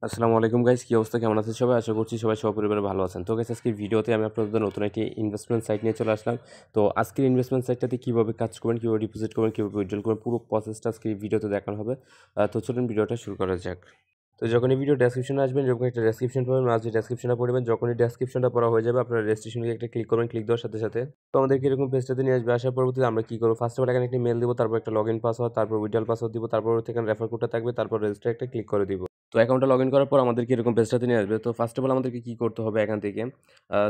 আসসালামু আলাইকুম গাইস, কি অবস্থা, কেমন আছেন সবাই? আশা করছি সবাই সপরিবারে ভালো আছেন। তো গাইস, আজকে ভিডিওতে আমি আপনাদের নতুন একটি ইনভেস্টমেন্ট সাইট নিয়ে চলে আসলাম। তো আজকের ইনভেস্টমেন্ট সাইটটাতে কীভাবে কাজ করবেন, কীভাবে ডিপোজিট করবেন, কীভাবে উইথড্রল করবেন, পুরো প্রসেসটা আজকে এই ভিডিওতে দেখানো হবে। তো চলুন ভিডিওটা শুরু করা যাক। তো যখন এই ভিডিও ডেসক্রিপশনে আসবেন, যখন একটা ডেসক্রিপশন পাবেন, মাঝে ডেসক্রিপশনটা পড়বেন। যখনই ডেসক্রিপশনটা পড়া হয়ে যাবে, আপনারা রেজিস্ট্রেশনে একটা ক্লিক করবেন। ক্লিক দেওয়ার সাথে সাথে তো আমাদেরকে এরকম পেজটাতে নিয়ে আসবে। আসার পরবর্তীতে আমরা কী করবো, ফার্স্ট অফ অল এখানে একটা মেল দিব, তারপর একটা লগ ইন পাসওয়ার্ড, তারপর উইথড্রল পাসওয়ার্ড দিব, তারপর এখানে রেফার কোডটা থাকবে, তারপর রেজিস্টার একটা ক্লিক করে দিব। তো অ্যাকাউন্টটা লগ ইন করার পর আমাদেরকে এরকম পেজটাতে নিয়ে আসবে। তো ফার্স্ট অফ অল আমাদেরকে কী করতে হবে, এখান থেকে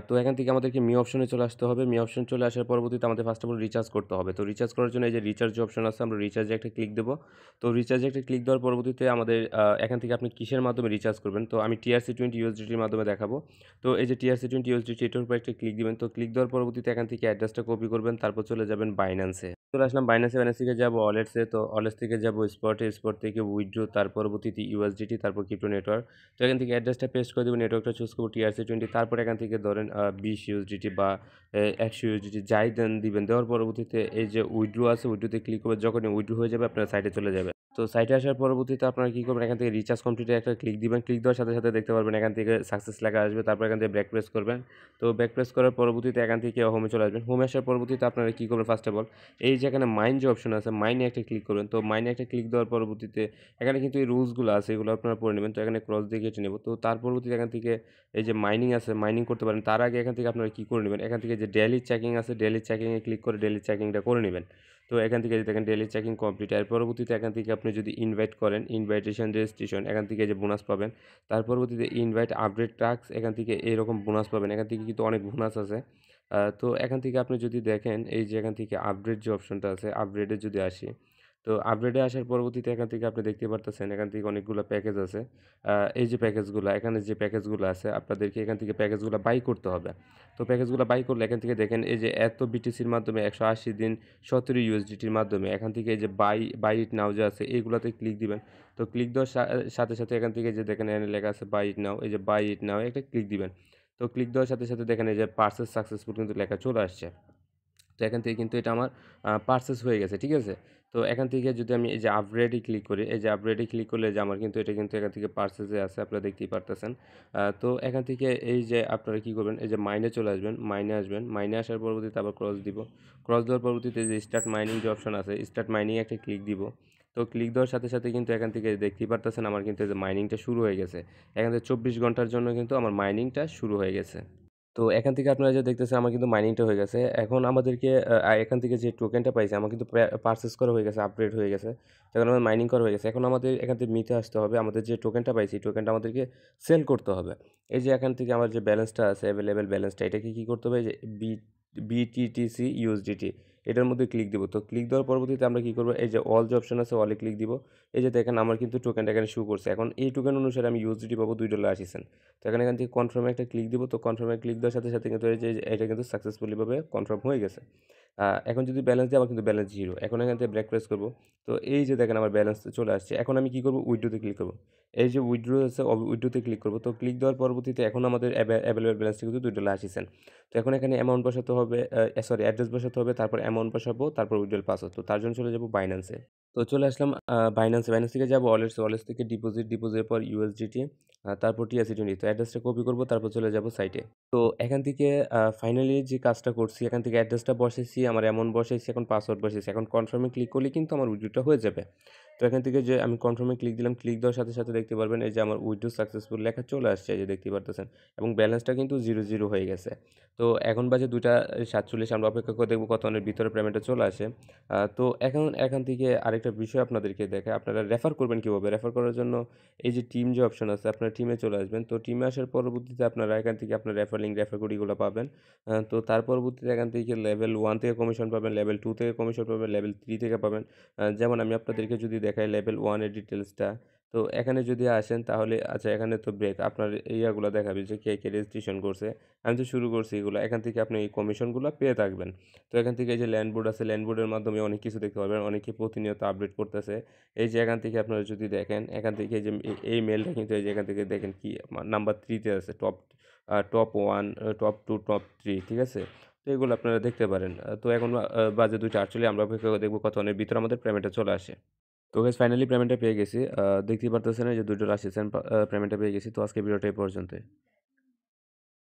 তো এখান থেকে আমাদেরকে মি অপশনে চলে আসতে হবে। মি অপশন চলে আসার পরবর্তীতে আমাদের ফার্স্ট অফ অল রিচার্জ করতে হবে। তো রিচার্জ করার জন্য এই যে রিচার্জ যে অপশন আছে, আমরা রিচার্জে একটা ক্লিক দেবো। তো রিচার্জে একটা ক্লিক দেওয়ার পরবর্তীতে আমাদের এখান থেকে আপনি কিসের মাধ্যমে রিচার্জ করবেন। তো আমি TRC20 USDTর মাধ্যমে দেখাবো। তো এই যে TRC20 USDT, এটার উপর একটা ক্লিক দিবেন। তো ক্লিক দেওয়ার পরবর্তীতে এখান থেকে অ্যাড্রেসটা কপি করবেন, তারপর চলে যাবেন বাইন্যান্সে। চলে আসলাম বাইন্যান্সে। বাইন্যান্স থেকে যাবো ওয়ালেটসে। তো ওয়ালেটস থেকে যাবো স্পটে, স্পট থেকে উইথড্র, তার পরবর্তীতে USDT, তারপর ক্রিপ্টো নেটওয়ার্ক। তো এখান থেকে অ্যাড্রেসটা পেস্ট করে দেবো, নেটওয়ার্কটা চুজ করবো TRC20। তারপর এখান থেকে ধরেন 20 USDT বা 100 USDT যাই দেন দিবেন। দেওয়ার পরবর্তীতে এই যে উইথড্র আছে, উইথড্রোতে ক্লিক করবেন। যখনই উইথড্র হয়ে যাবে, আপনার সাইটে চলে যাবে। তো সাইটে আসার পরবর্তীতে আপনারা কী করবেন, এখান থেকে রিচার্জ কমপ্লিটে একটা ক্লিক দিবেন। ক্লিক দেওয়ার সাথে সাথে দেখতে পারবেন এখান থেকে সাকসেস লেখা আসবে। তারপর এখান থেকে ব্যাক প্রেস করবেন। তো ব্যাক প্রেস করার পরবর্তীতে এখান থেকে হোমে চলে আসবেন। হোমে আসার পরবর্তীতে আপনারা কী করবেন, ফার্স্ট অফ অল এই যে এখানে মাইন যে অপশন আছে, মাইনে একটা ক্লিক করবেন। তো মাইনে একটা ক্লিক দেওয়ার পরবর্তীতে এখানে কিন্তু এই রুলসগুলো আছে, এগুলো আপনারা পড়ে নেবেন। তো এখানে ক্রস দিয়ে কেটে নেব। তো তার পরবর্তীতে এখান থেকে এই যে মাইনিং আছে, মাইনিং করতে পারেন। তার আগে এখান থেকে আপনারা কী করে নেবেন, এখান থেকে যে ডেইলি চেকিং আছে, ডেইলি চেকিংয়ে ক্লিক করে ডেইলি চেকিংটা করে নেবেন। তো এখান থেকে যদি দেখেন ডেইলি চেকিং কমপ্লিট, এর পরবর্তীতে এখান থেকে আপনি যদি ইনভাইট করেন, ইনভাইটেশন রেজিস্ট্রেশন, এখান থেকে যে বোনাস পাবেন। তার পরবর্তীতে ইনভাইট আপডেট টাস্ক, এখান থেকে এরকম বোনাস পাবেন। এখান থেকে কিন্তু অনেক বোনাস আছে। তো এখান থেকে আপনি যদি দেখেন, এই যে এখান থেকে আপডেট যে অপশনটা আছে, আপগ্রেডে যদি আসি, তো আপগ্রেডে আসার পরবর্তীতে এখান থেকে আপনি দেখতে পারতেছেন এখান থেকে অনেকগুলো প্যাকেজ আছে। এই যে প্যাকেজগুলো, এখানে যে প্যাকেজগুলো আছে, আপনাদেরকে এখান থেকে প্যাকেজগুলো বাই করতে হবে। তো প্যাকেজগুলো বাই করলে এখান থেকে দেখেন এই যে এত বিটিসির মাধ্যমে 180 দিন 17 USDTর মাধ্যমে এখান থেকে এই যে বাই ইট নাও যে আছে, এইগুলোতে ক্লিক দিবেন। তো ক্লিক দেওয়ার সাথে সাথে এখান থেকে যে দেখেন এখানে লেখা আছে বাই ইট নাও, এই যে বাই ইট নাও একটা ক্লিক দিবেন। তো ক্লিক দেওয়ার সাথে সাথে দেখেন এই যে পার্সেস সাকসেসফুল কিন্তু লেখা চলে আসছে। তো এখান থেকে কিন্তু এটা আমার পারচেজ হয়ে গেছে, ঠিক আছে? তো এখান থেকে যদি আমি এই যে আপগ্রেডে ক্লিক করি, এই যে আপগ্রেডে ক্লিক করলে যে আমার কিন্তু এটা কিন্তু এখান থেকে পারচেজে আছে, আপনারা দেখতেই পারতেছেন। তো এখান থেকে এই যে আপনারা কী করবেন, এই যে মাইনে চলে আসবেন, মাইনে আসবেন। মাইনে আসার পরবর্তীতে আবার ক্রস দিব। ক্রস দেওয়ার পরবর্তীতে যে স্টার্ট মাইনিং যে অপশন আছে, স্টার্ট মাইনিং একটা ক্লিক দিব। তো ক্লিক দেওয়ার সাথে সাথে কিন্তু এখান থেকে দেখতেই পারতেছেন আমার কিন্তু এই যে মাইনিংটা শুরু হয়ে গেছে। এখান থেকে 24 ঘন্টার জন্য কিন্তু আমার মাইনিংটা শুরু হয়ে গেছে। তো এখান থেকে আপনারা যে দেখতেছেন আমার কিন্তু মাইনিংটা হয়ে গেছে। এখন আমাদেরকে এখান থেকে যে টোকেনটা পাইছি আমার কিন্তু পারচেজ করা হয়ে গেছে, আপগ্রেড হয়ে গেছে। তো এখন আমার মাইনিং করা হয়ে গেছে। এখন আমাদের এখান থেকে মিতে আসতে হবে। আমাদের যে টোকেনটা পাইছি, টোকেনটা আমাদেরকে সেল করতে হবে। এই যে এখান থেকে আমার যে ব্যালেন্সটা আছে, এভেলেবল ব্যালেন্সটা, এটাকে কি করতে হবে, যে BTTC USDT এটার মধ্যে ক্লিক দিব। তো ক্লিক দেওয়ার পরবর্তীতে আমরা কি করব, এই যে অল যে অপশন আছে, অলে ক্লিক দিব। এই যে দেখেন আমার কিন্তু টোকেনটা এখানে শো করছে। এখন এই টোকেন অনুসারে আমি USDT পাবো $2.80। তো এখান থেকে কনফার্মে একটা ক্লিক দিব। তো কনফার্মে ক্লিক দেওয়ার সাথে সাথে কিন্তু এই যে এটা কিন্তু সাকসেসফুলি ভাবে কনফার্ম হয়ে গেছে। এখন যদি ব্যালেন্স দিই, আমার কিন্তু ব্যালেন্স 0। এখন এখান থেকে ব্যাক প্রেস করব। তো এই যে দেখেন আমার ব্যালেন্স চলে আসছে। এখন আমি কি করব, উইথড্রোতে ক্লিক করব। এই যে উইথড্রো আছে, উইথড্রোতে ক্লিক করব। তো ক্লিক দেওয়ার পরবর্তীতে এখন আমাদের অ্যাভেলেবল ব্যালেন্সটা কিন্তু $2.80। তো এখন এখানে অ্যামাউন্ট বসাতে হবে, সরি অ্যাড্রেস বসাতে হবে, তারপর অ্যামাউন্ট বসাবো, তারপর উইথড্রল পাসওয়ার্ড। তো তার জন্য চলে যাব বাইন্যান্সে। তো চলে আসলাম বাইন্যান্সে। বাইন্যান্স থেকে যাব ওয়ালেটস, ওয়ালেটস থেকে ডিপোজিট, ডিপোজিটের পর USDT, তারপর TRC20। তো অ্যাড্রেসটা কপি করব, তারপর চলে যাব সাইটে। তো এখান থেকে ফাইনালি যে কাজটা করছি, এখান থেকে অ্যাড্রেসটা বসাইছি, আমার অ্যামাউন্ট বসাইছি, এখন পাসওয়ার্ড বসাইছি। এখন কনফার্মে ক্লিক করলে কিন্তু আমার উইথড্রটা হয়ে যাবে। তো এখান থেকে যে আমি কনফার্মে ক্লিক দিলাম, ক্লিক দেওয়ার সাথে সাথে দেখতে পারবেন এই যে আমার উইথড্র সাকসেসফুল লেখা চলে আসছে, এই যে দেখতে পারতেছেন। এবং ব্যালেন্সটা কিন্তু 0 হয়ে গেছে। তো এখন বাজে 2টা 47, আমরা অপেক্ষা করে দেখব কতক্ষণের ভিতরে পেমেন্টটা চলে আসে। তো এখান থেকে আরেকটা বিষয় আপনাদেরকে দেখাই, আপনারা রেফার করবেন কীভাবে। রেফার করার জন্য এই যে টিম যে অপশন আছে, আপনারা টিমে চলে আসবেন। তো টিমে আসার পরবর্তীতে আপনারা এখান থেকে আপনার রেফার লিঙ্ক, রেফার কোড এগুলো পাবেন। তো তার পরবর্তীতে এখান থেকে লেভেল 1 থেকে কমিশন পাবেন, লেভেল 2 থেকে কমিশন পাবেন, লেভেল 3 থেকে পাবেন। যেমন আমি আপনাদেরকে যদি দেখাই লেভেল 1 এর ডিটেলসটা, তো এখানে যদি আসেন তাহলে আচ্ছা, এখানে তো ব্রেক আপনার ইয়াগুলো দেখাবে যে কে রেজিস্ট্রেশন করছে। আমি তো শুরু করছি এগুলো। এখান থেকে আপনি এই কমিশনগুলো পেয়ে থাকবেন। তো এখান থেকে এই যে ল্যান্ড বোর্ড আছে, ল্যান্ড বোর্ডের মাধ্যমে অনেক কিছু দেখতে পারবেন। অনেকে প্রতিনিয়ত আপডেট করতেছে। এই যে এখান থেকে আপনারা যদি দেখেন, এখান থেকে এই যে এই মেলটা কিন্তু এই যে এখান থেকে দেখেন কি নাম্বার 3 তে আছে, টপ 1, টপ 2, টপ 3, ঠিক আছে? তো এগুলো আপনারা দেখতে পারেন। তো এখন বাজে 2টা 48, আমরা অপেক্ষা করে দেখব কতক্ষণের ভিতরে আমাদের পেমেন্টটা চলে আসে। তো গাইস ফাইনালি পেমেন্টটা পেয়ে গেছি। দেখতেই পারতেছেন এই যে $2 পেমেন্টটা পেয়ে গেছি। তো আজকে ভিডিওটা এই পর্যন্তই।